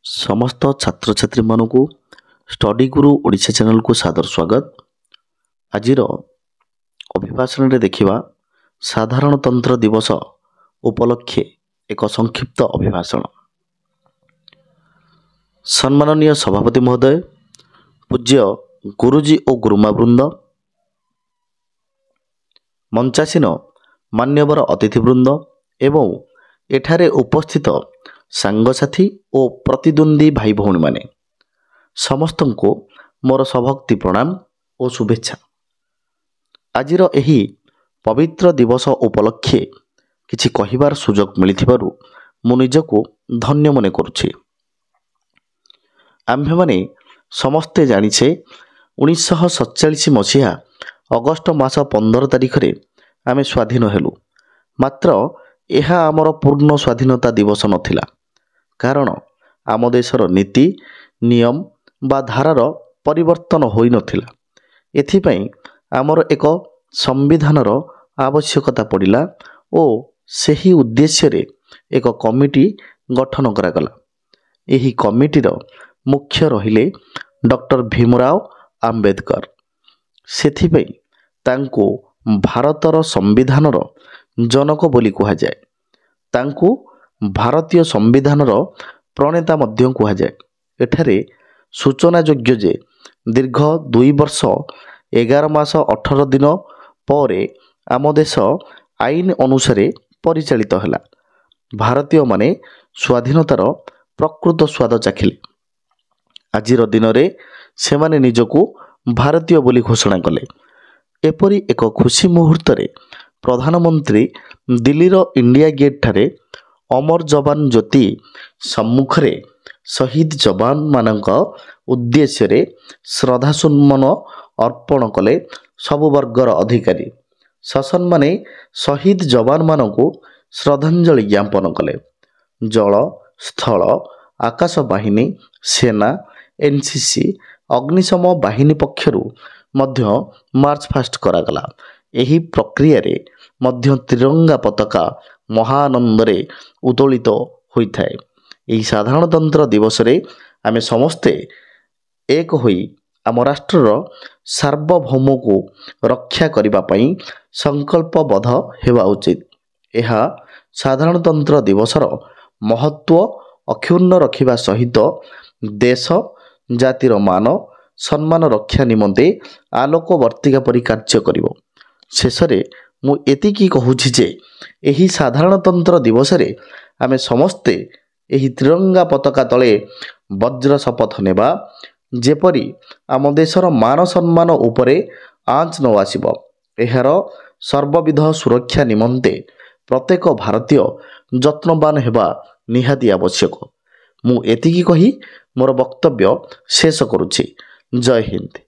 समस्त छात्र छात्री मानू स्टडी गुरु ओडिशा चैनल को सादर स्वागत। आज अभिभाषण रे देखिबा साधारणतंत्र दिवस उपलक्षे एक संक्षिप्त अभिभाषण। सम्माननीय सभापति महोदय, पूज्य गुरुजी और गुरुमा वृंद, मंचासीन मान्यवर अतिथिवृंद एवं एठारे उपस्थित सांगसाथी और प्रतिद्वंदी भाई भौणी माने समस्त को मोर सभक्ति प्रणाम और शुभेच्छा। आजिर एही पवित्र दिवस उपलक्षे किछि कहिबार सुजोग मिलिथिबारु मु निजको धन्य मने करुछि। आम्भे माने समस्ते जानिछे 1947 मसीहा अगस्ट मास 15 तारिख रे आमे स्वाधीन हेलु। मात्र यह आमर पूर्ण स्वाधीनता दिवस नथिला, कारण आम देशर नीति नियम बा धारार परिवर्तन होई नथिला। एथिपई आमर एक संविधानर आवश्यकता पड़िला और सही उद्देश्य रे एक कमिटी गठन करागला। एही कमिटीर मुख्य रहिले डॉक्टर भीमराव आंबेडकर। सेथिपई तांको भारतर संविधानर जनक बोली कहा जाए। तांको भारतीय संविधानर प्रणेता मध्य कहा जाए। एठारे सूचना योग्य जे दीर्घ 2 वर्ष 11 मास 18 दिन पर आम देश आईन अनुसार परिचालित हैला। भारतीय माने स्वाधीनतार प्रकृत स्वाद चाखिले। आजिर दिन रे सेमाने निजको भारतीय बोली घोषणा कले। एपरी एक खुशी मुहूर्त रे प्रधानमंत्री दिल्लीर इंडिया गेट ठारे अमर जवान ज्योति सम्मुखरे शहीद जवान मानक उद्देश्य रे श्रद्धासुमन अर्पण कले। सबु वर्गर अधिकारी शासन माने शहीद जवान मानकु श्रद्धांजलि ज्ञापन कले। जल स्थल आकाश बाहिनी सेना एनसीसी अग्निशम बाहिनी पक्षरु मध्य मार्च फास्ट करागला। एही प्रक्रिया रे मध्य तिरंगा पताका महानंदरे उतोलित होता है। यही साधारणतंत्र दिवस रे आमे समस्ते एक होई आम राष्ट्रर सार्वभौम को रक्षा करिबा पई संकल्पबद्ध हेबा उचित। यह साधारणतंत्र दिवसर महत्व अक्षुण्ण रखिबा सहित देश जातिर मान सम्मान रक्षा निमंते आलोकवर्तिका परि कार्य करिवो। शेषरे मु एतिकी कहूछि जे एही साधारणतंत्र दिवस रे आमे समस्ते एही तिरंगा पताका तले वज्र शपथ नेबा, जेपरि आम देशर मान सम्मान उपरे आँच न आसिब। एहार सर्वविध सुरक्षा निमंते प्रत्येक भारतीय यत्नवान हेबा निहाती आवश्यक। मु एतिकी कही मोर वक्तव्य शेष करुछि। जय हिंद।